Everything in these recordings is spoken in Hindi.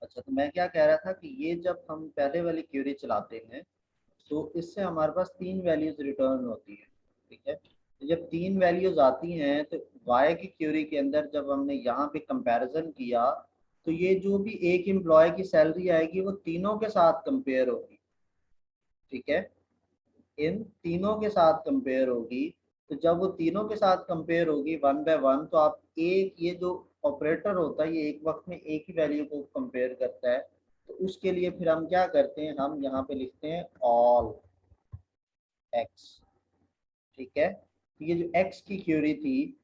अच्छा, तो मैं क्या कह रहा था कि ये जब हम पहले वाली क्यूरी चलाते हैं तो इससे हमारे पास 3 वैल्यूज रिटर्न होती है। ठीक है, तो जब 3 वैल्यूज आती हैं तो वाई की क्यूरी के अंदर जब हमने यहाँ पे कंपैरिजन किया तो ये जो भी एक एम्प्लॉय की सैलरी आएगी वो तीनों के साथ कंपेयर होगी। ठीक है, इन तीनों के साथ कंपेयर होगी। तो जब वो तीनों के साथ कंपेयर होगी वन बाय वन, तो आप एक ये जो ऑपरेटर होता है ये एक वक्त में एक ही वैल्यू को कंपेयर करता है। तो उसके लिए फिर हम क्या करते हैं, हम यहाँ पे लिखते हैं ऑल एक्स। ठीक है, तो ये जो एक्स की क्यूरी थी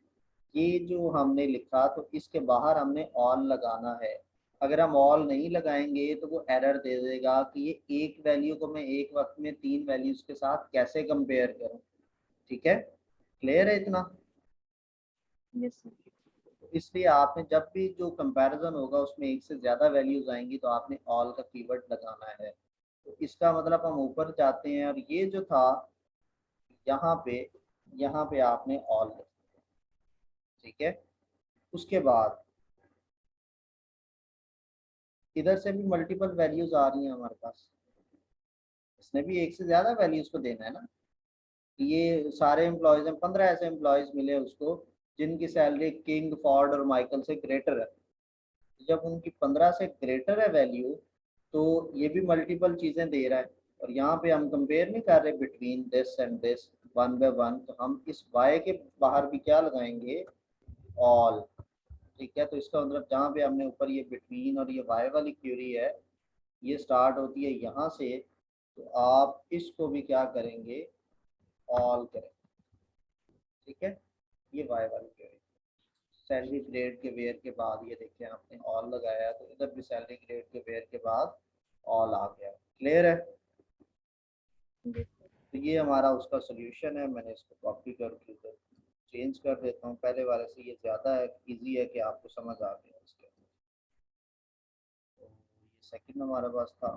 ये जो हमने लिखा तो इसके बाहर हमने ऑल लगाना है। अगर हम ऑल नहीं लगाएंगे तो वो एरर दे देगा कि ये एक वैल्यू को मैं एक वक्त में 3 वैल्यूज के साथ कैसे कंपेयर करूं। ठीक है, क्लियर है इतना? Yes sir. तो इसलिए आपने जब भी जो कंपैरिजन होगा उसमें एक से ज्यादा वैल्यूज आएंगी तो आपने ऑल का कीवर्ड लगाना है। तो इसका मतलब हम ऊपर जाते हैं और ये जो था यहाँ पे, यहाँ पे आपने ऑल लिखा। ठीक है, उसके बाद इधर से भी मल्टीपल वैल्यूज आ रही हैं हमारे पास, इसने भी एक से ज्यादा वैल्यूज को देना है ना। ये सारे एम्प्लॉयज हैं, 15 ऐसे एम्प्लॉयज मिले उसको जिनकी सैलरी किंग, फॉर्ड और माइकल से ग्रेटर है। जब उनकी 15 से ग्रेटर है वैल्यू तो ये भी मल्टीपल चीजें दे रहा है। और यहाँ पे हम कंपेयर नहीं कर रहे between this and this one by one, तो हम इस वाई के बाहर भी क्या लगाएंगे, ऑल। ठीक है, तो इसका मतलब जहाँ पे हमने ऊपर ये बिटवीन और ये वाई वाली क्यूरी है ये स्टार्ट होती है यहाँ से, तो आप इसको भी क्या करेंगे, ऑल करेंगे। ठीक है, ये वाई वाली क्वेरी सैलरी ग्रेड के वेयर के बाद ये देखिए आपने ऑल लगाया तो इधर भी सैलरी ग्रेड के वेयर के बाद ऑल आ गया। क्लियर है? Yes sir. तो ये हमारा उसका सोल्यूशन है। मैंने इसको कॉपी करके इधर चेंज कर देता हूँ, पहले वाले से ये ज़्यादा है, ईजी है कि आपको समझ आ गया इसके अंदर। तो ये सेकंड हमारे पास था।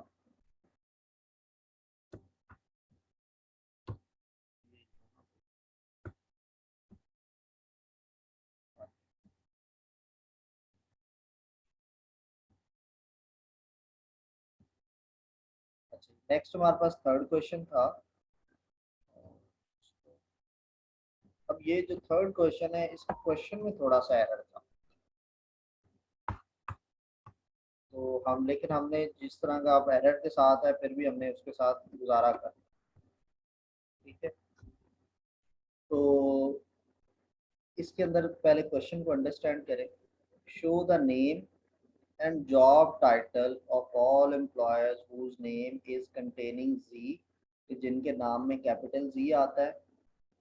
अच्छा, नेक्स्ट हमारे पास थर्ड क्वेश्चन था। अब ये जो थर्ड क्वेश्चन है इस क्वेश्चन में थोड़ा सा एरर था। तो हम, लेकिन हमने जिस तरह का अब एरर के साथ है फिर भी हमने उसके साथ गुजारा कर। ठीक है, तो इसके अंदर पहले क्वेश्चन को अंडरस्टैंड करें। Show the name and job title of all employers whose name is containing Z, कि जिनके नाम में कैपिटल Z आता है,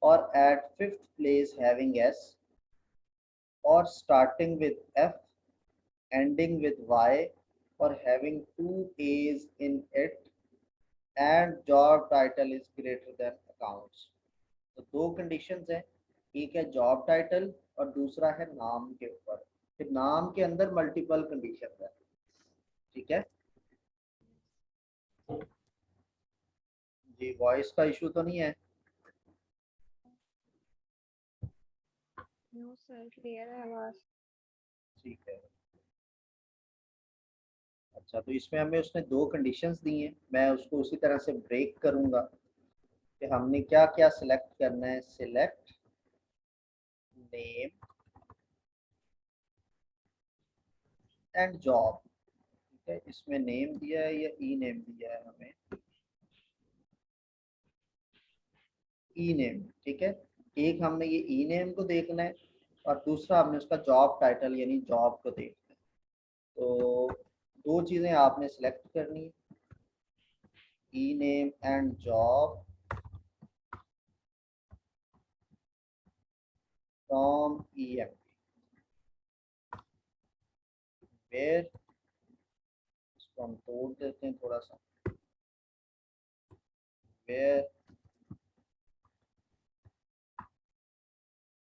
और at fifth place having S, और starting with F, ending with Y, or having 2 A's in it, and job title is greater than accounts। तो दो कंडीशंस हैं, एक है जॉब टाइटल और दूसरा है नाम के ऊपर। फिर नाम के अंदर मल्टीपल कंडीशन है। ठीक है जी, वॉइस का इशू तो नहीं है? नो सर, क्लियर है आवाज। ठीक है। अच्छा, तो इसमें हमें उसने दो कंडीशंस दी हैं, मैं उसको उसी तरह से ब्रेक करूंगा कि हमने क्या क्या सिलेक्ट करना है। Select name and job. ठीक है, इसमें नेम दिया है या ई नेम दिया है हमें, ई नेम। ठीक है, एक हमने ये ई नेम को देखना है और दूसरा हमने उसका जॉब टाइटल यानी जॉब को देखना है। तो दो चीज़ें आपने सिलेक्ट करनी है, E name and job from E M, where, इसको हम तोड़ देते हैं थोड़ा सा, where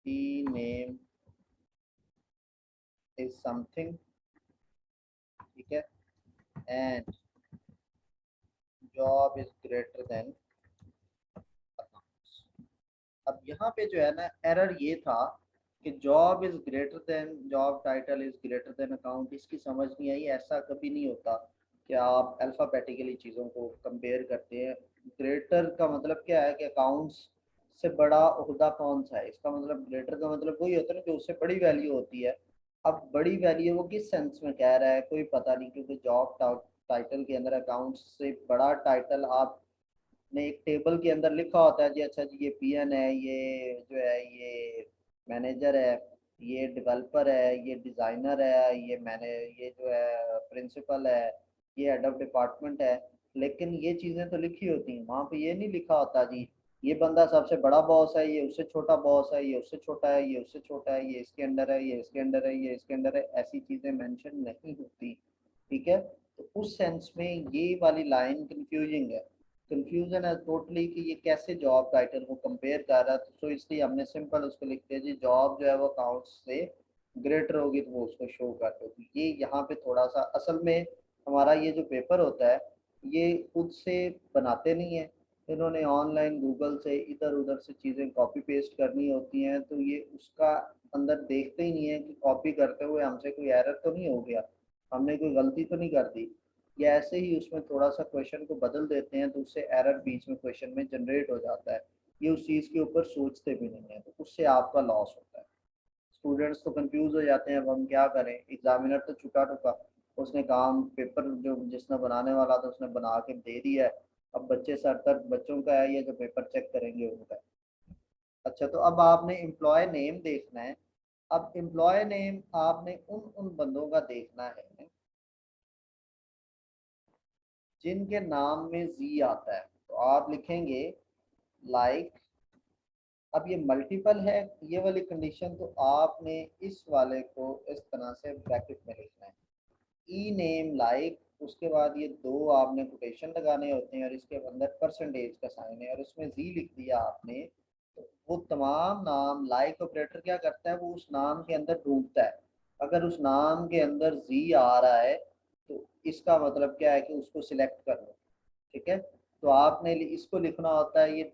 E name is something. ठीक है, and job is greater than accounts. अब यहाँ पे जो है ना एरर ये था कि job is greater then, job title is greater then account, इसकी समझ नहीं आई। ऐसा कभी नहीं होता कि आप अल्फ़ाबेटिकली चीज़ों को कंपेयर करते हैं। ग्रेटर का मतलब क्या है कि अकाउंट्स से बड़ा ओहदा कौन सा है, इसका मतलब ग्रेटर का मतलब वही होता है ना जो उससे बड़ी वैल्यू होती है। अब बड़ी वैल्यू वो किस सेंस में कह रहा है कोई पता नहीं, क्योंकि जॉब टाइटल के अंदर अकाउंट्स से बड़ा टाइटल आपने एक टेबल के अंदर लिखा होता है जी, अच्छा जी ये पीएन है, ये जो है ये मैनेजर है, ये डेवलपर है, ये डिज़ाइनर है, ये जो है प्रिंसिपल है, ये हेड ऑफ डिपार्टमेंट है। लेकिन ये चीज़ें तो लिखी होती हैं, वहाँ पे ये नहीं लिखा होता जी ये बंदा सबसे बड़ा बॉस है, ये उससे छोटा बॉस है, ये उससे छोटा है, ये उससे छोटा है, ये इसके अंडर है, ये इसके अंडर है, ये इसके अंडर है। ऐसी चीज़ें मेंशन नहीं होती। ठीक है, तो उस सेंस में ये वाली लाइन कंफ्यूजिंग है। कंफ्यूजन है टोटली कि ये कैसे जॉब टाइटल को कंपेयर कर रहा है। तो इसलिए हमने सिंपल उसको लिख दिया जी जॉब जो है वो अकाउंट्स से ग्रेटर होगी तो वो उसको शो कर दो। ये यहाँ पे थोड़ा सा असल में हमारा ये जो पेपर होता है ये खुद से बनाते नहीं है, इन्होंने ऑनलाइन गूगल से इधर उधर से चीज़ें कॉपी पेस्ट करनी होती हैं। तो ये उसका अंदर देखते ही नहीं है कि कॉपी करते हुए हमसे कोई एरर तो नहीं हो गया, हमने कोई गलती तो नहीं कर दी, या ऐसे ही उसमें थोड़ा सा क्वेश्चन को बदल देते हैं तो उससे एरर बीच में क्वेश्चन में जनरेट हो जाता है। ये उस चीज़ के ऊपर सोचते भी नहीं है, तो उससे आपका लॉस होता है। स्टूडेंट्स तो कंफ्यूज हो जाते हैं, अब हम क्या करें, एग्जामिनर तो छुटा टुका, उसने काम पेपर जो जिसने बनाने वाला था उसने बना के दे दिया है। अब बच्चे सर तक बच्चों का है, ये जो पेपर चेक करेंगे उनका है। अच्छा, तो अब आपने एम्प्लॉय नेम देखना है। अब एम्प्लॉय नेम आपने उन उन बंदों का देखना है जिनके नाम में जी आता है। तो आप लिखेंगे लाइक, अब ये मल्टीपल है ये वाली कंडीशन, तो आपने इस वाले को इस तरह से ब्रैकेट में लिखना है, ई नेम लाइक, उसके बाद ये दो आपने कोटेशन लगाने होते हैं और इसके अंदर परसेंटेज का साइन है और उसमें जी लिख दिया आपने। तो वो तमाम नाम लाइक ऑपरेटर क्या करता है, वो उस नाम के अंदर ढूंढता है। अगर उस नाम के अंदर जी आ रहा है तो इसका मतलब क्या है कि उसको सिलेक्ट कर लो। ठीक है, तो आपने इसको लिखना होता है ये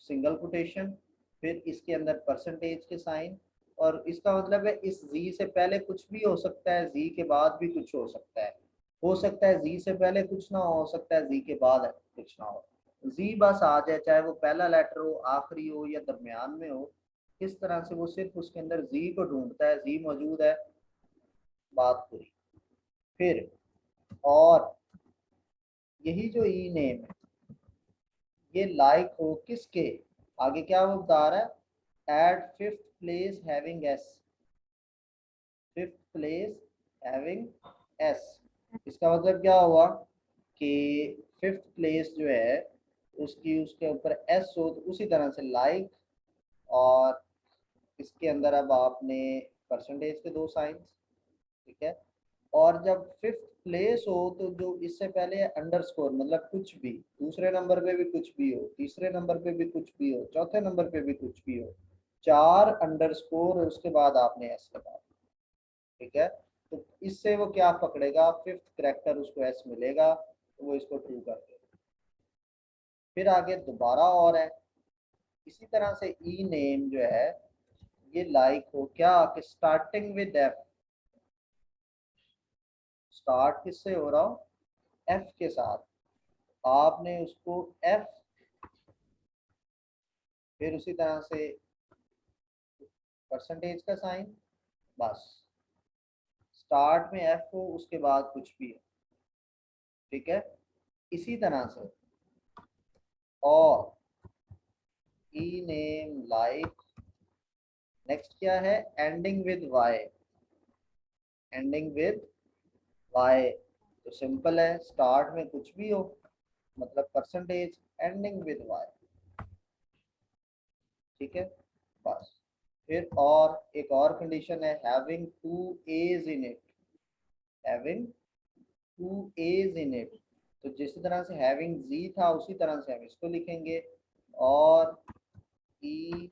सिंगल कोटेशन, फिर इसके अंदर परसेंटेज के साइन, और इसका मतलब है इस जी से पहले कुछ भी हो सकता है, जी के बाद भी कुछ हो सकता है जी से पहले कुछ ना हो सकता है जी के बाद कुछ ना हो, जी बस आ जाए, चाहे वो पहला लेटर हो, आखिरी हो या दरमियान में हो। किस तरह से वो सिर्फ उसके अंदर जी को ढूंढता है, जी मौजूद है, बात पूरी। फिर और यही जो ई नेम है ये लाइक हो किसके, आगे क्या वो बता रहा है, at fifth place having S, fifth place having S. इसका मतलब क्या हुआ कि फिफ्थ प्लेस जो है उसकी उसके ऊपर एस हो, तो उसी तरह से लाइक, और इसके अंदर अब आपने परसेंटेज के दो साइंस। ठीक है, और जब फिफ्थ प्लेस हो तो जो इससे पहले अंडरस्कोर मतलब कुछ भी, दूसरे नंबर पे भी कुछ भी हो, तीसरे नंबर पे भी कुछ भी हो, चौथे नंबर पे भी कुछ भी हो, चार अंडरस्कोर और उसके बाद आपने एस लगा। ठीक है, तो इससे वो क्या पकड़ेगा, फिफ्थ करेक्टर उसको एस मिलेगा तो वो इसको ट्रू कर देगा। फिर आगे दोबारा और है इसी तरह से ई नेम जो है ये लाइक हो क्या कि स्टार्टिंग विद एफ, स्टार्ट किससे हो रहा हो, एफ के साथ, आपने उसको एफ, फिर उसी तरह से परसेंटेज का साइन, बस स्टार्ट में एफ हो उसके बाद कुछ भी है। ठीक है, इसी तरह से और ई नेम लाइक, नेक्स्ट क्या है, ending with Y, ending with Y, तो सिंपल है स्टार्ट में कुछ भी हो मतलब परसेंटेज, एंडिंग विद वाई। ठीक है, बस। फिर और एक और कंडीशन है having two A's in it, having two A's in it, तो जिस तरह से हैविंग जी था उसी तरह से हम इसको लिखेंगे, और ई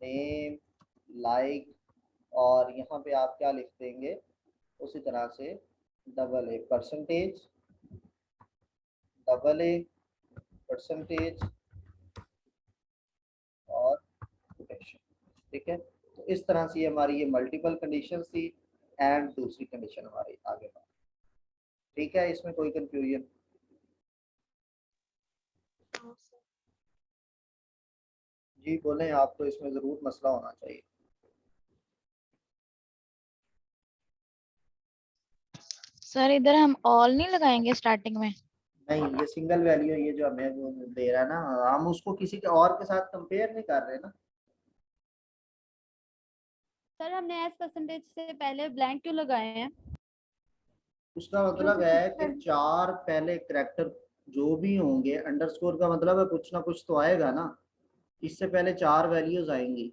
नेम लाइक, और यहाँ पे आप क्या लिख देंगे उसी तरह से double a percentage, double a percentage और कोटेशन। ठीक है, तो इस तरह से हमारी ये मल्टीपल कंडीशन थी एंड दूसरी कंडीशन हमारी आगे बढ़। ठीक है, इसमें कोई कंफ्यूजन? जी बोलें, आपको इसमें जरूर मसला होना चाहिए। सर इधर हम ऑल नहीं लगाएंगे स्टार्टिंग में? नहीं, ये सिंगल वैल्यू, ये जो हमें वो दे रहा है ना, हम उसको किसी के और के साथ कंपेयर नहीं कर रहे ना। सर हमने एस परसेंटेज से पहले ब्लैंक क्यों लगाए हैं? उसका मतलब है कि चार पहले करैक्टर जो भी होंगे, अंडरस्कोर का मतलब है कुछ ना कुछ तो आएगा ना, इससे पहले चार वैल्यूज आएंगी,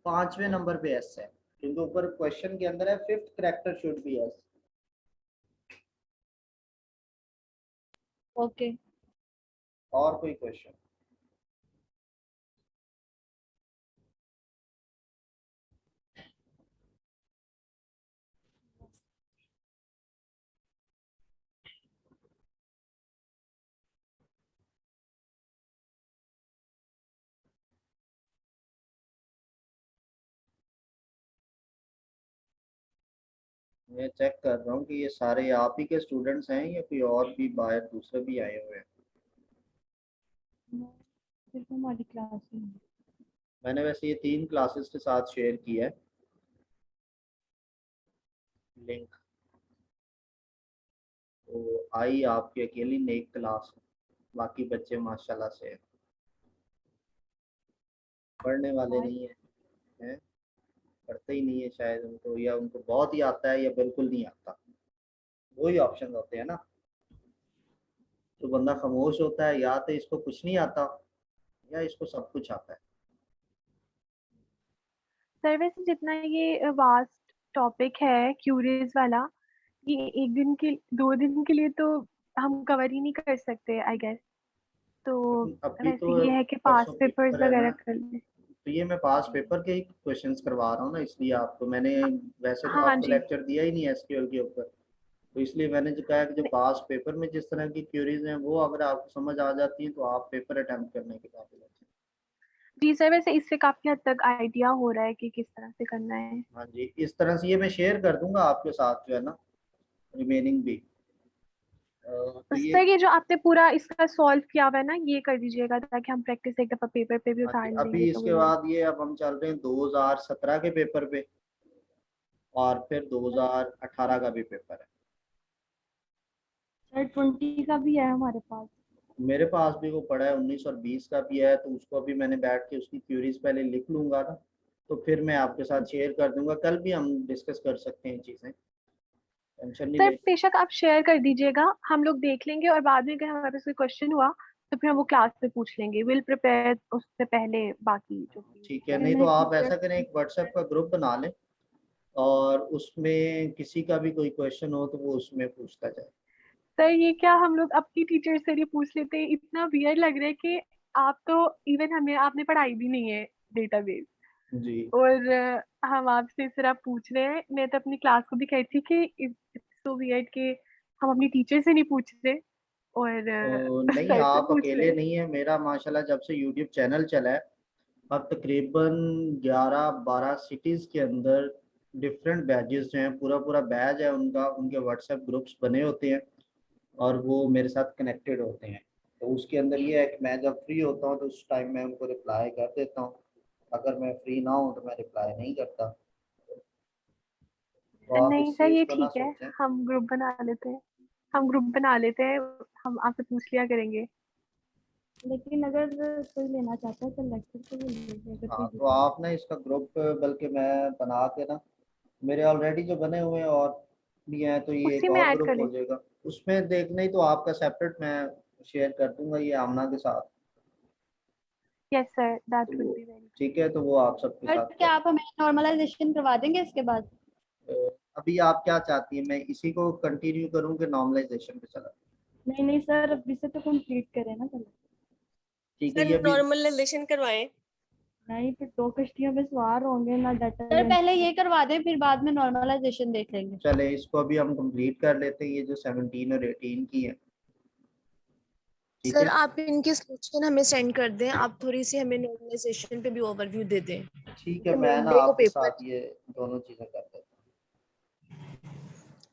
पांचवें नंबर पे एस है, क्योंकि ऊपर क्वेश्चन के अंदर है fifth character should be S. Okay. और कोई क्वेश्चन? मैं चेक कर रहा हूँ कि ये सारे आप ही के स्टूडेंट्स हैं या कोई और भी बाहर दूसरे भी आए हुए हैं। सिर्फ हमारी क्लास में। मैंने वैसे ये 3 क्लासेस के साथ शेयर किया है लिंक, तो आई आपकी अकेली नेक क्लास, बाकी बच्चे माशाल्लाह से पढ़ने वाले नहीं है, हैं? पढ़ते ही नहीं है शायद उनको, या उनको बहुत ही आता है या बिल्कुल नहीं आता, वही ऑप्शन होते हैं ना। तो बंदा खामोश होता है, या तो इसको कुछ नहीं आता या इसको सब कुछ आता है। सर वैसे जितना ये वास्ट टॉपिक है क्यूरीज वाला, ये एक दिन के 2 दिन के लिए तो हम कवर ही नहीं कर सकते आई गेस। तो अभी तो वैसे ये है कि पास परसों पेपर्स पेपर है वगैरह ना, कर ले। तो ये मैं पास पेपर के ही क्वेश्चंस करवा रहा हूँ ना, इसलिए आपको मैंने, वैसे तो हाँ आपको जी। लेक्चर दिया ही नहीं एसक्यूएल के ऊपर, तो इसलिए मैंने जो कहा कि जो पास पेपर में जिस तरह की क्यूरीज हैं वो अगर आपको समझ आ जाती हैं तो आप पेपर अटेम्प्ट करने के काबिल हैं। जी सर, वैसे इससे काफी हद तक आइडिया हो रहा है कि किस तरह से करना है। हाँ जी, इस तरह से ये मैं शेयर कर दूंगा आपके साथ जो है ना, रिमेनिंग भी। तो ये, सर ये जो आपने पूरा इसका सॉल्व किया हुआ है ना, ये कर दीजिएगा ताकि हम प्रैक्टिस एक दफा पेपर पे भी हाँ जी, उतार लेंगे अभी तो इसके वो। बाद ये अब हम चल रहे हैं 2017 के पेपर पे, और फिर 2018 का भी पेपर है। सर 20 का भी है हमारे पास। मेरे पास भी वो पड़ा है, 19 और 20 का भी है, तो उसको अभी मैंने बैठ के उसकी क्यूरीज पहले लिख लूंगा ना, तो फिर मैं आपके साथ शेयर कर दूंगा, कल भी हम डिस्कस कर सकते हैं चीज़ें, टेंशन नहीं सर ले। बेशक आप शेयर कर दीजिएगा, हम लोग देख लेंगे और बाद में अगर हमारे पास कोई क्वेश्चन हुआ तो फिर हम वो क्लास में पूछ लेंगे। विल प्रिपेयर उससे पहले बाकी जो भी ठीक है, है। नहीं तो आप ऐसा करें, एक व्हाट्सएप का ग्रुप बना लें और उसमें किसी का भी कोई क्वेश्चन हो तो वो उसमें पूछता जाए। सर ये क्या हम लोग अपनी टीचर से नहीं पूछ लेते? इतना वियर्ड लग रहा है कि आप तो इवन हमें आपने पढ़ाई भी नहीं है डेटाबेस, जी, और हम आपसे इस तरह पूछ रहे हैं। मैं तो अपनी क्लास को भी कही थी कि इट्स सो वियर्ड कि हम अपनी टीचर से नहीं पूछ रहे और तो नहीं, सर से आप पूछ रहे अकेले हैं। नहीं है, मेरा माशाल्लाह जब से यूट्यूब चैनल चला है, अब तकरीबन 11-12 सिटीज़ के अंदर डिफरेंट बैचेस जो हैं, पूरा पूरा बैच है उनका, उनके व्हाट्सएप ग्रुप्स बने होते हैं और वो मेरे साथ कनेक्टेड होते हैं। तो उसके अंदर ये है कि मैं जब फ्री होता हूँ तो उस टाइम मैं उनको रिप्लाई कर देता हूँ, अगर मैं फ्री ना हूँ तो मैं रिप्लाई नहीं करता। तो आप नहीं इस सर चीज़ ये को ना ठीक है, सोचें। हम ग्रुप बना लेते हैं। हम ग्रुप बना लेते हैं, हम आपसे पूछ लिया करेंगे। लेकिन अगर कोई लेना चाहता है तो लेक्चर तो ले लीजिए अगर कोई हाँ, तो दूसरा। आप ना इसका ग्रुप, बल्कि मैं बना के ना, मेरे ऑलरेडी जो बने हुए हैं और भी हैं, तो ये उसी एक में और ऐड ग्रुप कर हो लेते जाएगा, उसमें देखना ही तो आपका सेपरेट मैं शेयर कर दूंगा ये आमना के साथ। हैं। यस सर, दैट वुड तो बी वेरी। ठीक है, तो वो आप सबके सर साथ क्या कर। आप हमें नॉर्मलाइजेशन करवा देंगे इसके बाद? अभी आप क्या चाहती हैं, मैं इसी को कंटिन्यू करूं कि नॉर्मलाइजेशन पे चला? नहीं नहीं सर, अभी से तो कंप्लीट करें ना पहले। ठीक है, सर ये अभी नॉर्मलाइजेशन करवाएं। नहीं फिर 2 कश्तियों पे सवार होंगे ना डाटा। सर पहले ये करवा दें फिर बाद में नॉर्मलाइजेशन देख लेंगे। चले, इसको अभी हम कंप्लीट कर लेते हैं, ये जो 17 और 18 की है। ठीक सर है, आप इनकी सॉल्यूशन हमें सेंड कर दें, आप थोड़ी सी हमें नॉर्मलाइजेशन पे भी ओवरव्यू दे दें, ठीक है, क्योंकि मैं ना मंडे को आपके पेपर। साथ ये दोनों चीजें कर देता हूँ।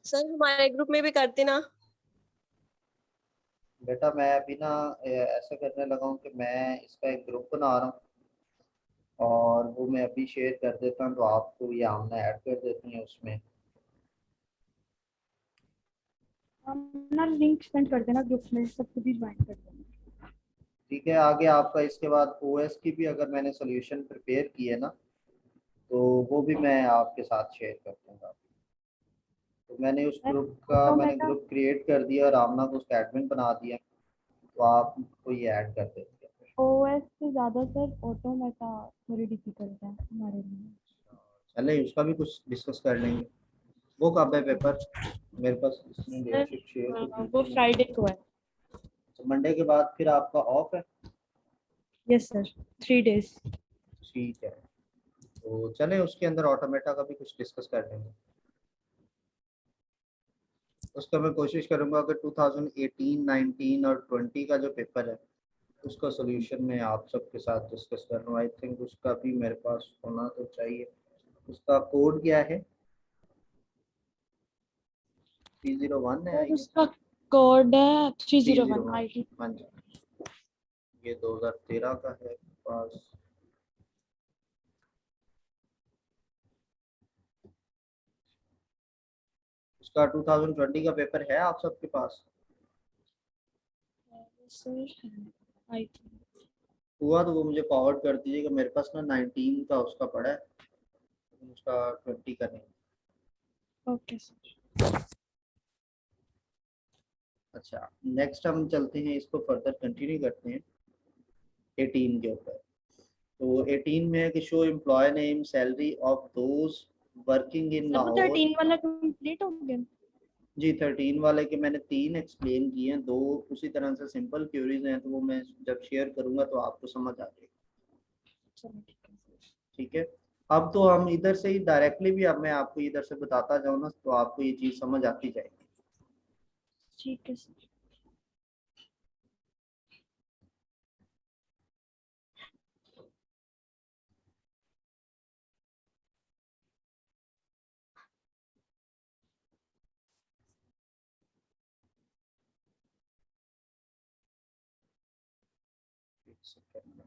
सर हमारे ग्रुप में भी करते ना। बेटा मैं अभी ना ऐसा करने लगा हूँ कि मैं इसका एक ग्रुप बना रहा हूँ और वो मैं अभी शेयर कर देता हूँ, तो आपको ये हमने ऐड कर देती हैं उसमें। हम ना लिंक सेंड कर देना ग्रुप में, सब खुद ही ज्वाइन कर देना। ठीक है, आगे आपका इसके बाद ओएस की भी अगर मैंने सोल्यूशन प्रिपेयर की है ना, तो वो भी मैं आपके साथ शेयर कर दूंगा। तो मैंने उस ग्रुप का मैंने ऑटोमेटा ग्रुप क्रिएट कर दिया और आमना को उसका एडमिन बना दिया, तो आपको ये ऐड कर देते हैं। ओएस से ज्यादा सर ऑटोमेटा थोड़ी डिफिकल्ट है हमारे लिए। चले उसका भी कुछ डिस्कस कर लेंगे। वो कब है पेपर? मेरे पास इसमें सर डेटशीट शेयर तो की वो थी मैंने। फ्राइडे को है। तो मंडे के बाद फिर आपका ऑफ है? Yes sir, 3 days। ठीक है, तो चले उसके अंदर ऑटोमेटा का भी कुछ डिस्कस कर लेंगे। उसका मैं कोशिश करूंगा कि 2018, 19 और 20 का जो पेपर है उसका सोल्यूशन मैं आप सबके साथ डिस्कस कर लूँ। आई थिंक उसका भी मेरे पास होना तो चाहिए। उसका कोड क्या है? 301 है सर आई गेस। उसका कोड है 301 301, IT। हाँ जी, ये 2013 का है पास। उसका 2020 का पेपर है आप सबके पास? Sir I think. हुआ तो वो मुझे फॉरवर्ड कर दीजिएगा, मेरे पास ना 19 का उसका पड़ा है, उसका 20 का नहीं। Okay sir. अच्छा, नेक्स्ट हम चलते हैं, इसको फर्दर कंटिन्यू करते हैं 18 के ऊपर। तो 18 में है कि show employee name salary of those working in सर वो लाहौर। 13 वाला कंप्लीट हो गया। जी 13 वाले के मैंने 3 एक्सप्लेन किए हैं, 2 उसी तरह से सिंपल क्यूरीज हैं, तो वो मैं जब शेयर करूंगा तो आपको समझ आ जाएगा। चलो ठीक है सर। ठीक है, अब तो हम इधर से ही डायरेक्टली भी, अब मैं आपको इधर से बताता जाऊँ ना तो आपको ये चीज़ समझ आती जाएगी। ठीक है सर। एक सेकंड में।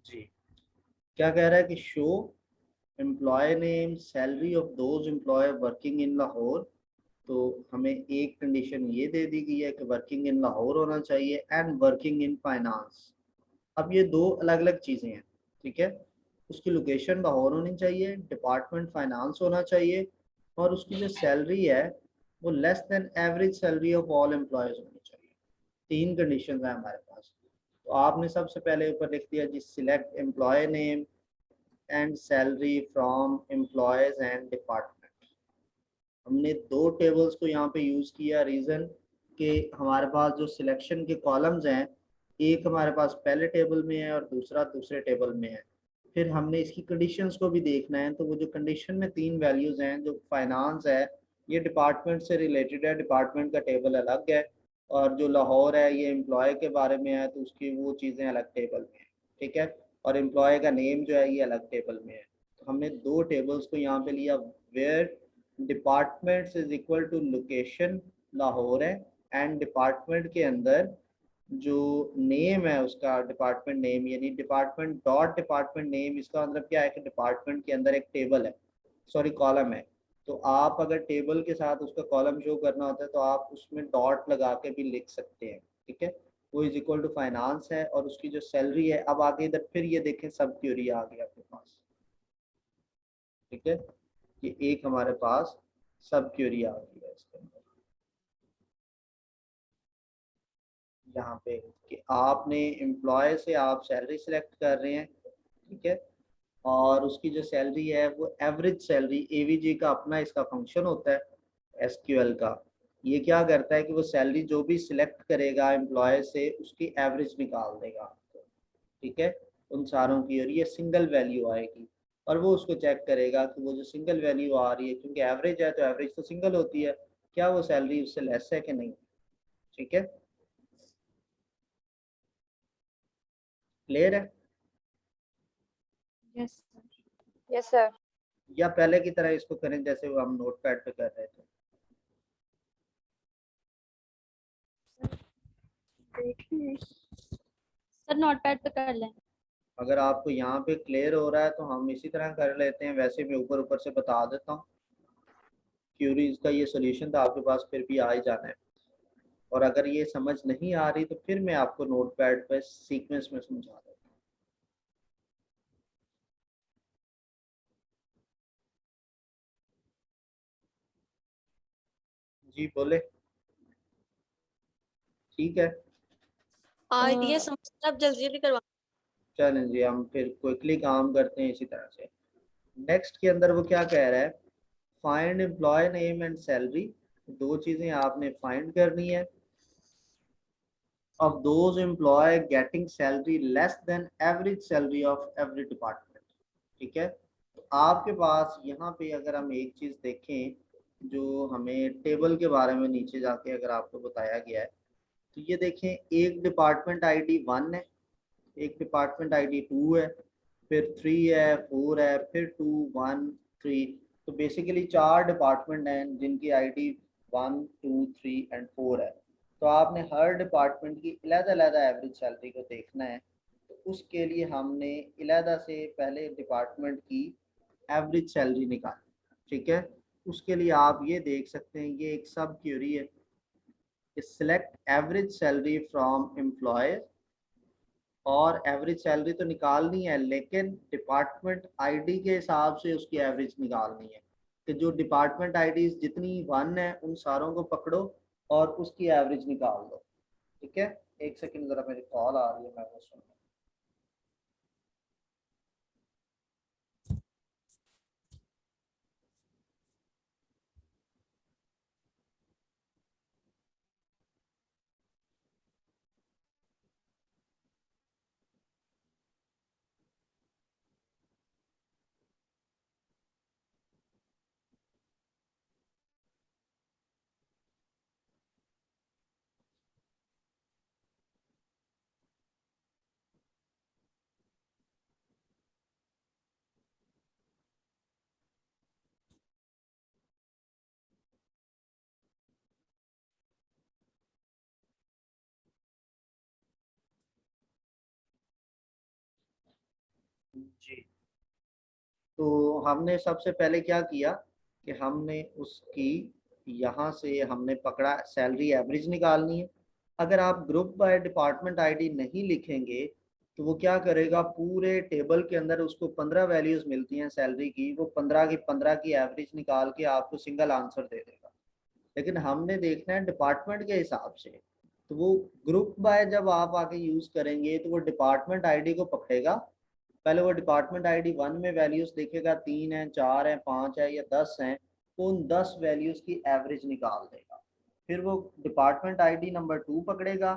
जी, क्या कह रहा है कि show employee name salary of those employee working in Lahore. तो हमें एक कंडीशन ये दे दी गई है कि वर्किंग इन लाहौर होना चाहिए एंड वर्किंग इन फाइनेंस। अब ये दो अलग अलग चीज़ें हैं, ठीक है। उसकी लोकेशन लाहौर होनी चाहिए, डिपार्टमेंट फाइनेंस होना चाहिए, और उसकी जो सैलरी है वो less than average salary of all employees होनी चाहिए। 3 कंडीशन है हमारे पास। तो आपने सबसे पहले ऊपर लिख दिया जी, select employ name and salary from employees and department. हमने 2 टेबल्स को यहाँ पे यूज़ किया, रीज़न कि हमारे पास जो सिलेक्शन के कॉलम्स हैं, एक हमारे पास पहले टेबल में है और दूसरा दूसरे टेबल में है। फिर हमने इसकी कंडीशंस को भी देखना है, तो वो जो कंडीशन में 3 वैल्यूज़ हैं, जो फाइनेंस है ये डिपार्टमेंट से रिलेटेड है, डिपार्टमेंट का टेबल अलग है, और जो लाहौर है ये एम्प्लॉय के बारे में है, तो उसकी वो चीज़ें अलग टेबल में है, ठीक है। और एम्प्लॉय का नेम जो है ये अलग टेबल में है। तो हमने 2 टेबल्स को यहाँ पे लिया, where departments is equal to location Lahore है, एंड डिपार्टमेंट के अंदर जो नेम है उसका डिपार्टमेंट नेम, यानी डिपार्टमेंट डॉट डिपार्टमेंट नेम, इसका मतलब क्या है कि डिपार्टमेंट के अंदर एक टेबल है, सॉरी कॉलम है। तो आप अगर टेबल के साथ उसका कॉलम शो करना होता है तो आप उसमें डॉट लगा के भी लिख सकते हैं, ठीक है। वो इज इक्वल टू फाइनेंस है, और उसकी जो सैलरी है, अब आगे इधर फिर ये देखें सब क्यूरी आ गई आपके पास, ठीक है। ये एक हमारे पास सब क्यूरी आ गई है इसके अंदर। यहाँ पे कि आपने एम्प्लॉय से आप सैलरी सेलेक्ट कर रहे हैं, ठीक है, और उसकी जो सैलरी है वो एवरेज सैलरी, एवीजी का अपना इसका फंक्शन होता है एसक्यूएल का। ये क्या करता है कि वो सैलरी जो भी सिलेक्ट करेगा एम्प्लॉय से उसकी एवरेज निकाल देगा आपको, ठीक है, उन सारों की, और ये सिंगल वैल्यू आएगी और वो उसको चेक करेगा कि वो जो सिंगल वैल्यू आ रही है, क्योंकि एवरेज है तो एवरेज तो सिंगल होती है, क्या वो सैलरी उससे लेस है कि नहीं, ठीक है, क्लियर है? Yes yes sir. या पहले की तरह इसको करें जैसे वो हम नोट पैड पे कर रहे थे? देखिए सर, नोटपैड पे कर लें। अगर आपको यहाँ पे क्लियर हो रहा है तो हम इसी तरह कर लेते हैं, वैसे मैं ऊपर ऊपर से बता देता हूँ। क्यूरीज का ये सोल्यूशन तो आपके पास फिर भी आ ही जाना है, और अगर ये समझ नहीं आ रही तो फिर मैं आपको नोटपैड पे सीक्वेंस में समझा दूँ। जी बोले, ठीक है, ये समझ आप जल्दी जल्दी करवा। चलें जी हम फिर क्विकली काम करते हैं इसी तरह से। नेक्स्ट के अंदर वो क्या कह रहा है, find employee name and salary. दो चीजें आपने फाइंड करनी है of those employee getting salary less than average salary of every department, ठीक है। तो आपके पास यहाँ पे अगर हम एक चीज देखें जो हमें टेबल के बारे में नीचे जाके अगर आपको बताया गया है, तो ये देखें एक डिपार्टमेंट आईडी 1 है, एक डिपार्टमेंट आईडी 2 है, फिर 3 है, 4 है, फिर 2, 1, 3। तो बेसिकली 4 डिपार्टमेंट हैं जिनकी आईडी 1, 2, 3 एंड 4 है। तो आपने हर डिपार्टमेंट की अलग-अलग एवरेज सैलरी को देखना है। तो उसके लिए हमने अलग से पहले डिपार्टमेंट की एवरेज सैलरी निकाली, ठीक है। उसके लिए आप ये देख सकते हैं, ये एक सब क्यूरी है, select average salary from employ, और एवरेज सैलरी तो निकालनी है लेकिन डिपार्टमेंट आईडी के हिसाब से उसकी एवरेज निकालनी है, कि जो डिपार्टमेंट आईडी जितनी 1 है उन सारों को पकड़ो और उसकी एवरेज निकाल दो, ठीक है। एक सेकंड जरा मेरी कॉल आ रही है, मैं वो सुन लूं। जी, तो हमने सबसे पहले क्या किया कि हमने उसकी यहाँ से हमने पकड़ा सैलरी एवरेज निकालनी है। अगर आप ग्रुप बाय डिपार्टमेंट आईडी नहीं लिखेंगे तो वो क्या करेगा, पूरे टेबल के अंदर उसको 15 वैल्यूज मिलती हैं सैलरी की, वो 15 की एवरेज निकाल के आपको सिंगल आंसर दे देगा। लेकिन हमने देखना है डिपार्टमेंट के हिसाब से, तो वो ग्रुप बाय जब आप आके यूज करेंगे तो वो डिपार्टमेंट आईडी को पकड़ेगा। पहले वो डिपार्टमेंट आईडी 1 में वैल्यूज देखेगा, 3 है, 4 है, 5 है या 10 है, तो उन 10 वैल्यूज की एवरेज निकाल देगा। फिर वो डिपार्टमेंट आईडी नंबर 2 पकड़ेगा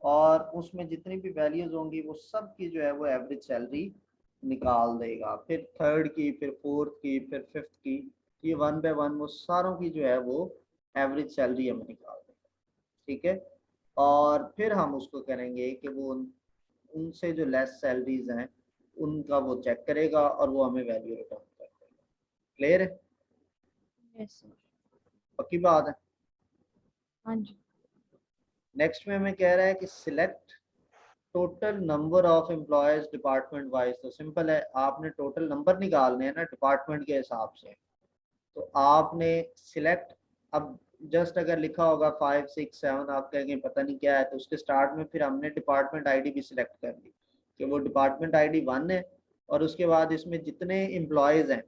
और उसमें जितनी भी वैल्यूज होंगी वो सब की जो है वो एवरेज सैलरी निकाल देगा। फिर थर्ड की, फिर फोर्थ की, फिर फिफ्थ की, ये 1 बाय 1 वो सारों की जो है वो एवरेज सैलरी हमें निकाल देगा, ठीक है। और फिर हम उसको करेंगे कि वो उनसे जो लेस सैलरीज हैं उनका वो चेक करेगा और वो हमें वैल्यू रिटर्न कर देगा। क्लियर है? Yes sir. पक्की बात है? हाँ जी। नेक्स्ट में हमें कह रहा है कि select total number of employees department wise. तो सिंपल है, आपने टोटल नंबर निकालने हैं ना डिपार्टमेंट के हिसाब से। तो आपने सिलेक्ट, अब जस्ट अगर लिखा होगा 5, 6, 7, आप कहेंगे पता नहीं क्या है, तो उसके स्टार्ट में फिर हमने डिपार्टमेंट आईडी भी सिलेक्ट कर ली कि वो डिपार्टमेंट आईडी 1 है, और उसके बाद इसमें जितने एम्प्लॉयज हैं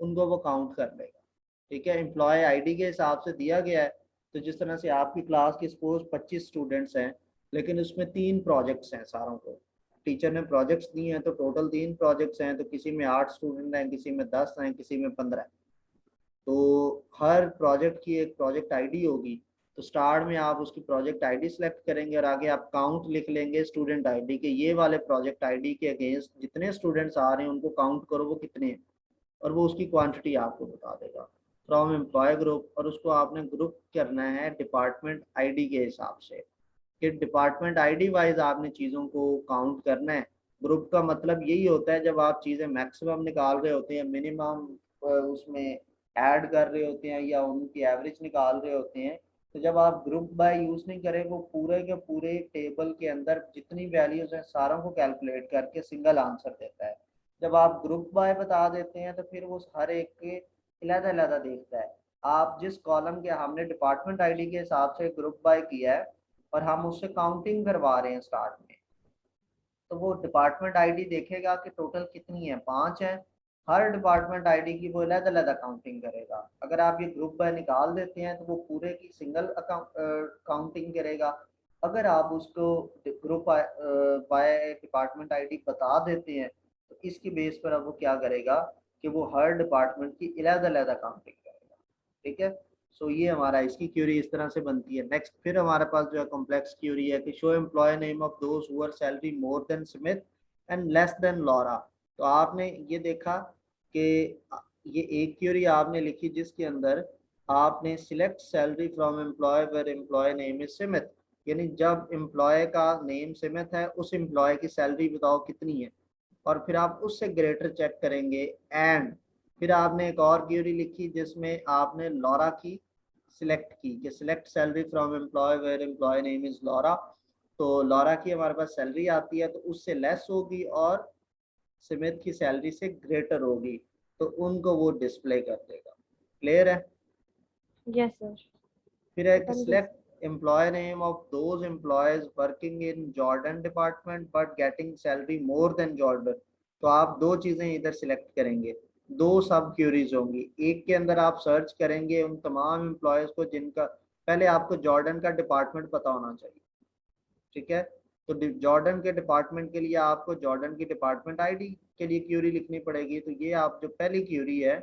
उनको वो काउंट कर लेगा, ठीक है। एम्प्लॉय आईडी के हिसाब से दिया गया है, तो जिस तरह से आपकी क्लास की सपोज 25 स्टूडेंट्स हैं लेकिन उसमें 3 प्रोजेक्ट्स हैं सारों को। टीचर ने प्रोजेक्ट्स दिए हैं, तो टोटल 3 प्रोजेक्ट्स हैं, तो किसी में 8 स्टूडेंट हैं, किसी में 10 हैं, किसी में 15 हैं। तो हर प्रोजेक्ट की एक प्रोजेक्ट आईडी होगी। तो स्टार्ट में आप उसकी प्रोजेक्ट आईडी सेलेक्ट करेंगे और आगे आप काउंट लिख लेंगे स्टूडेंट आईडी के, ये वाले प्रोजेक्ट आईडी के अगेंस्ट जितने स्टूडेंट्स आ रहे हैं उनको काउंट करो वो कितने हैं, और वो उसकी क्वांटिटी आपको बता देगा फ्रॉम एम्प्लॉय ग्रुप। और उसको आपने ग्रुप करना है डिपार्टमेंट आईडी के हिसाब से, कि डिपार्टमेंट आईडी वाइज आपने चीज़ों को काउंट करना है। ग्रुप का मतलब यही होता है जब आप चीज़ें मैक्सिमम निकाल रहे होते हैं, मिनिमम उसमें ऐड कर रहे होते हैं या उनकी एवरेज निकाल रहे होते हैं, तो जब आप ग्रुप बाय यूज़ नहीं करें, वो पूरे के पूरे टेबल के अंदर जितनी वैल्यूज़ हैं सारों को कैलकुलेट करके सिंगल आंसर देता है। जब आप ग्रुप बाय बता देते हैं तो फिर वो हर एक के अलग-अलग देखता है। आप जिस कॉलम के हमने डिपार्टमेंट आईडी के हिसाब से ग्रुप बाय किया है और हम उससे काउंटिंग करवा रहे हैं स्टार्ट में, तो वो डिपार्टमेंट आईडी देखेगा कि टोटल कितनी है, 5 है। हर डिपार्टमेंट आईडी की वो अलग अलग काउंटिंग करेगा। अगर आप ये ग्रुप बाय निकाल देते हैं तो वो पूरे की सिंगल काउंटिंग करेगा। अगर आप उसको ग्रुप बाय डिपार्टमेंट आईडी बता देते हैं तो इसकी बेस पर अब वो क्या करेगा कि वो हर डिपार्टमेंट की अलग अलग काउंटिंग करेगा। ठीक है, सो ये हमारा इसकी क्यूरी इस तरह से बनती है। नेक्स्ट फिर हमारे पास जो है कॉम्प्लेक्स क्यूरी है कि show employee name of those who are salary more than Smith and less than Laura. तो आपने ये देखा कि ये एक क्यूरी आपने लिखी जिसके अंदर आपने select salary from employee where employee name is Smith, यानी जब एम्प्लॉय का नेम स्मिथ है उस एम्प्लॉय की सैलरी बताओ कितनी है, और फिर आप उससे ग्रेटर चेक करेंगे। एंड फिर आपने एक और क्यूरी लिखी जिसमें आपने लॉरा की सिलेक्ट की कि select salary from employee where employee name is Laura. तो लॉरा की हमारे पास सैलरी आती है तो उससे लेस होगी और स्मिथ की सैलरी से ग्रेटर होगी, तो उनको वो डिस्प्ले कर देगा। क्लियर है? Yes sir. फिर एक select employ name of those employees working in Jordan department but getting salary more than Jordan. तो आप दो चीजें इधर सिलेक्ट करेंगे, दो सब क्यूरीज होंगी। एक के अंदर आप सर्च करेंगे उन तमाम एम्प्लॉयज को जिनका पहले आपको जॉर्डन का डिपार्टमेंट पता होना चाहिए। ठीक है, तो जॉर्डन के डिपार्टमेंट के लिए आपको जॉर्डन की डिपार्टमेंट आईडी के लिए क्यूरी लिखनी पड़ेगी। तो ये आप जो पहली क्यूरी है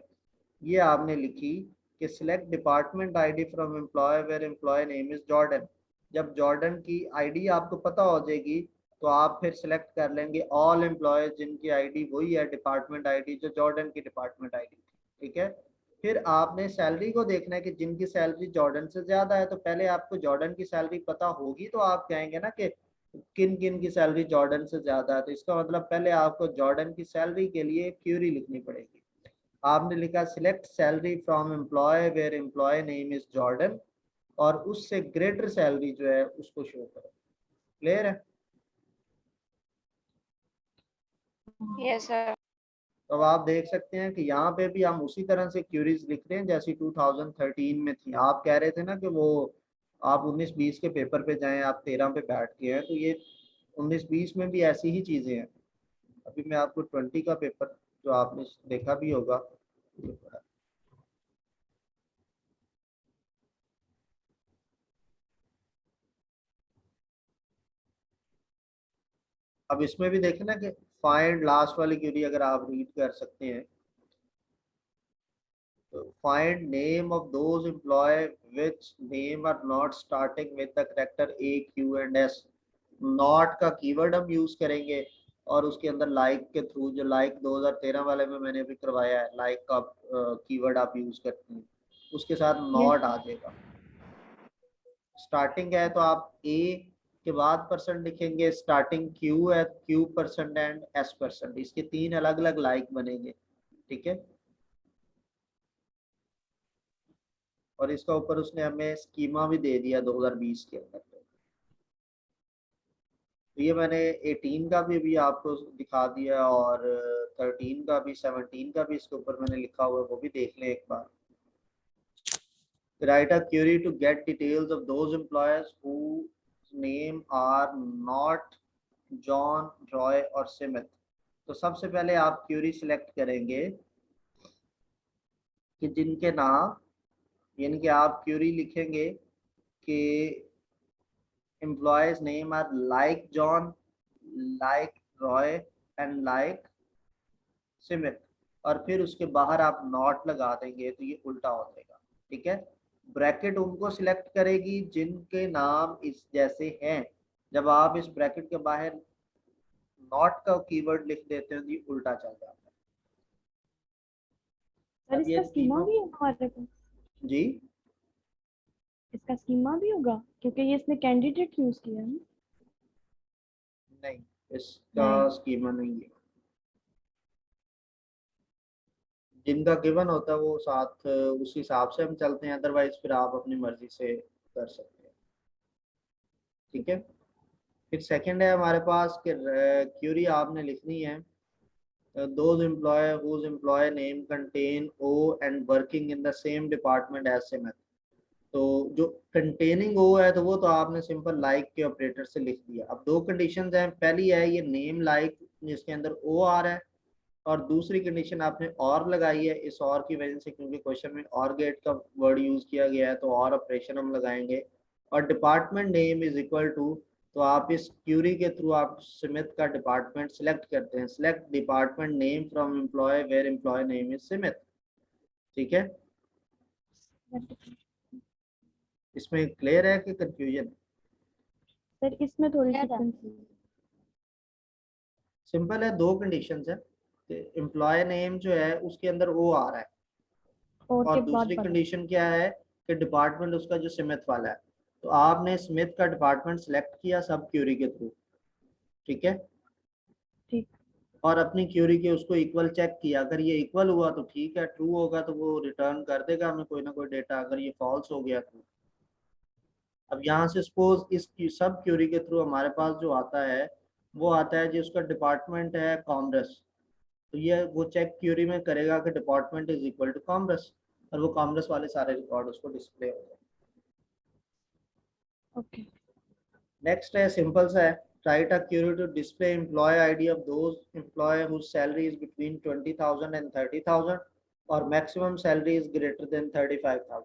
ये आपने लिखी कि select department ID from employee where employee name is Jordan. जब जॉर्डन की आईडी आपको पता हो जाएगी तो आप फिर सिलेक्ट कर लेंगे ऑल एम्प्लॉयज जिनकी आईडी वही है डिपार्टमेंट आईडी जो जॉर्डन की डिपार्टमेंट आईडी। ठीक है, फिर आपने सैलरी को देखना है कि जिनकी सैलरी जॉर्डन से ज्यादा है, तो पहले आपको जॉर्डन की सैलरी पता होगी तो आप कहेंगे ना कि किन किन की सैलरी जॉर्डन से ज्यादा है, तो इसका मतलब पहले आपको जॉर्डन की सैलरी के लिए क्यूरी लिखनी पड़ेगी। आपने लिखा select salary from employee where employee name is Jordan और उससे ग्रेटर सैलरी जो है उसको शो करो। क्लियर है? Yes sir. तो अब आप देख सकते हैं कि यहाँ पे भी हम उसी तरह से क्यूरीज लिख रहे हैं जैसी 2013 में थी। आप कह रहे थे ना कि वो आप 19-20 के पेपर पे जाएं, आप 13 पे बैठ गए हैं, तो ये 19-20 में भी ऐसी ही चीजें हैं। अभी मैं आपको 20 का पेपर जो आपने देखा भी होगा, अब इसमें भी देखें ना कि फाइंड लास्ट वाली क्यूरी अगर आप रीड कर सकते हैं तो find name of those employee which name are not starting with the character A Q and S. Not का कीवर्ड हम यूज करेंगे और उसके अंदर लाइक के थ्रू, जो लाइक 2013 वाले में मैंने भी करवाया है, लाइक का कीवर्ड आप यूज करते हैं उसके साथ नॉट आ जाएगा। स्टार्टिंग है तो आप ए के बाद परसेंट लिखेंगे, स्टार्टिंग क्यू है Q percent and S percent, इसके 3 अलग अलग लाइक बनेंगे। ठीक है, और इसका ऊपर उसने हमें स्कीमा भी दे दिया 2020 के अंदर। तो ये मैंने 18 का भी अभी आपको दिखा दिया और 13 का भी, 17 का भी इसके ऊपर मैंने लिखा हुआ है, वो भी देख लें एक बार। Write a query to get details of those employees whose name are not John, Roy और Smith। तो सबसे पहले आप क्यूरी सिलेक्ट करेंगे कि जिनके नाम, यानी कि आप क्यूरी लिखेंगे कि employees name are like John, like Roy and like Smith, और फिर उसके बाहर आप नॉट लगा देंगे तो ये उल्टा हो जाएगा, ठीक है। ब्रैकेट उनको सिलेक्ट करेगी जिनके नाम इस जैसे हैं। जब आप इस ब्रैकेट के बाहर नॉट का कीवर्ड लिख देते हैं तो ये उल्टा चल जाता सर अब ये इसका स्कीमा तीनों- भी है हमारे पास? है जी। इसका स्कीमा भी होगा क्योंकि ये इसने कैंडिडेट यूज किया है ना? नहीं, इसका नहीं। स्कीमा नहीं है। जिनका गिवन होता है वो साथ उस हिसाब से हम चलते हैं, अदरवाइज फिर आप अपनी मर्जी से कर सकते हैं, ठीक है। फिर सेकंड है हमारे पास कि क्यूरी आपने लिखनी है those employee whose employee name contain O and working in the same department as Smith। तो जो कंटेनिंग ओ है तो वो तो आपने सिंपल लाइक के ऑपरेटर से लिख दिया। अब दो कंडीशंस हैं, पहली है ये नेम लाइक जिसके अंदर ओ आ रहा है, और दूसरी कंडीशन आपने और लगाई है। इस और की वजह से क्योंकि क्वेश्चन में और गेट का वर्ड यूज किया गया है तो और ऑपरेशन हम लगाएंगे। और department name is equal to, तो आप इस क्यूरी के थ्रू आप स्मिथ का डिपार्टमेंट सिलेक्ट करते हैं। Select department name from employee where employee name is Smith, ठीक है। इसमें क्लियर है कि कंफ्यूजन? सर इसमें थोड़ी सी Clear है। कंफ्यूजन। सिंपल है, दो कंडीशंस है। एम्प्लॉय नेम जो है उसके अंदर ओ आ रहा है, और और के बाद दूसरी बता। कंडीशन क्या है कि डिपार्टमेंट उसका जो स्मिथ वाला है, तो आपने स्मिथ का डिपार्टमेंट सिलेक्ट किया सब क्यूरी के थ्रू, ठीक है। ठीक। और अपनी क्यूरी के उसको इक्वल चेक किया, अगर ये इक्वल हुआ तो ठीक है, ट्रू होगा तो वो रिटर्न कर देगा हमें कोई ना कोई डेटा, अगर ये फॉल्स हो गया तो। अब यहाँ से सपोज इस सब क्यूरी के थ्रू हमारे पास जो आता है वो आता है जी उसका डिपार्टमेंट है कॉमर्स, तो ये वो चेक क्यूरी में करेगा कि department is equal to commerce, और वो कॉमर्स वाले सारे रिकॉर्ड उसको डिस्प्ले हो जाए। ओके। नेक्स्ट है सिंपल सा है, write a query to display employee ID of those employee whose salary is between 20,000 and 30,000 और maximum salary is greater than 35,000,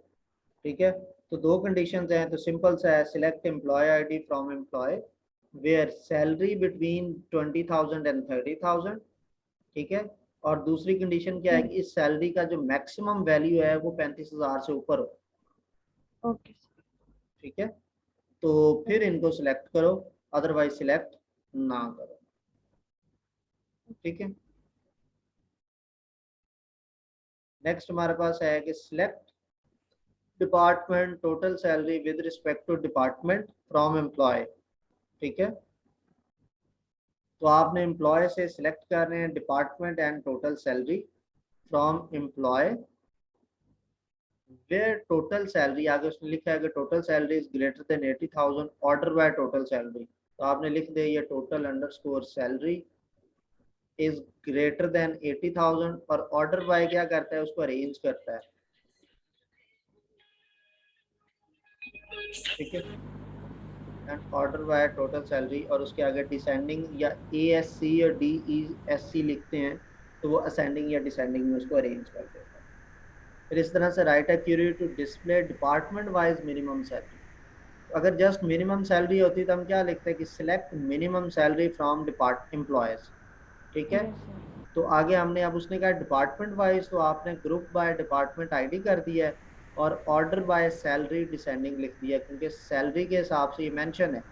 ठीक है। तो दो कंडीशंस हैं, तो सिंपल सा है, select employee ID from employee where salary between 20,000 and 30,000, ठीक है। और दूसरी कंडीशन क्या है कि इस सैलरी का जो मैक्सिमम वैल्यू है वो 35,000 से ऊपर हो, ओके। ठीक है। तो फिर इनको सिलेक्ट करो, अदरवाइज सिलेक्ट ना करो, ठीक है। नेक्स्ट हमारे पास है कि select department total salary with respect to department from employee, ठीक है। तो आपने एम्प्लॉय से सिलेक्ट कर रहे हैं department and total salary from employee where total salary, आगे उसने लिखा है कि total salary is greater than 80,000 order by total salary, तो आपने लिख दिया ये total underscore salary is greater than 80,000, और ऑर्डर बाय क्या करता है उसको अरेंज करता है, ठीक है। And order by total salary, और उसके आगे डिसेंडिंग या ASC या DESC लिखते हैं तो वो असेंडिंग या डिसेंडिंग में उसको अरेंज कर देता है। फिर इस तरह से write a query to display department wise minimum salary. अगर जस्ट मिनिमम सैलरी होती तो हम क्या लिखते हैं कि select minimum salary from depart employees, ठीक है। तो आगे हमने अब उसने कहा डिपार्टमेंट वाइज, तो आपने ग्रुप बाय डिपार्टमेंट आईडी कर दिया है, और ऑर्डर बाय सैलरी डिसेंडिंग लिख दिया क्योंकि सैलरी के हिसाब से ये मेंशन है।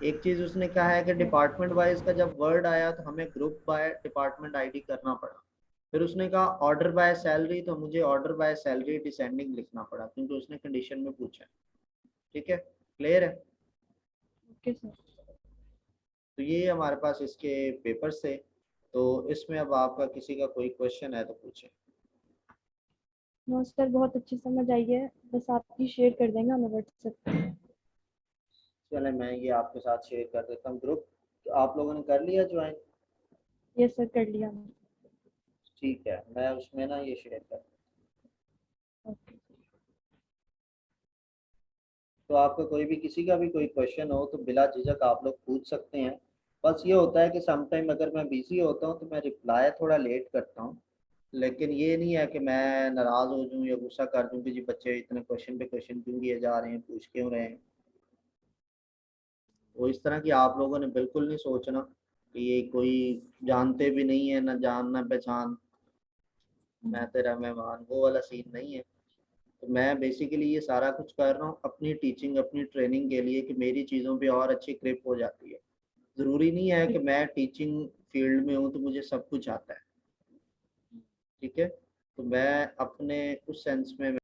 एक चीज उसने कहा है कि डिपार्टमेंट वाइज का जब वर्ड आया तो हमें ग्रुप बाय डिपार्टमेंट आईडी करना पड़ा। फिर उसने कहा ऑर्डर बाय सैलरी, तो मुझे ऑर्डर बाय सैलरी डिसेंडिंग लिखना पड़ा क्योंकि उसने कंडीशन में पूछा, ठीक है। क्लियर है? Okay sir. तो ये हमारे पास इसके पेपर्स थे, तो इसमें अब आपका किसी का कोई क्वेश्चन है तो पूछें। नो सर बहुत अच्छी समझ आई है, बस आपकी शेयर कर देंगे हमें व्हाट्सएप पे। चले मैं ये आपके साथ शेयर कर देता हूँ ग्रुप, तो आप लोगों ने कर लिया ज्वाइन? यस सर कर लिया हमने। ठीक है, मैं उसमें ना ये शेयर कर, ओके। तो आपका कोई भी किसी का भी कोई क्वेश्चन हो तो बिला झिझक आप लोग पूछ सकते हैं। बस ये होता है कि समटाइम अगर मैं बिजी होता हूँ तो मैं रिप्लाई थोड़ा लेट करता हूँ, लेकिन ये नहीं है कि मैं नाराज़ हो जाऊँ या गुस्सा कर दूँ कि जी बच्चे इतने क्वेश्चन पे क्वेश्चन क्यों किए जा रहे हैं, पूछ क्यों रहे हैं। वो इस तरह की आप लोगों ने बिल्कुल नहीं सोचना कि ये कोई जानते भी नहीं है, ना जान ना पहचान, मैं तेरा मेहमान, वो वाला सीन नहीं है। तो मैं बेसिकली ये सारा कुछ कर रहा हूँ अपनी टीचिंग, अपनी ट्रेनिंग के लिए कि मेरी चीज़ों पे और अच्छी ग्रिप हो जाती है। ज़रूरी नहीं है कि मैं टीचिंग फील्ड में हूँ तो मुझे सब कुछ आता है, ठीक है। तो मैं अपने उस सेंस में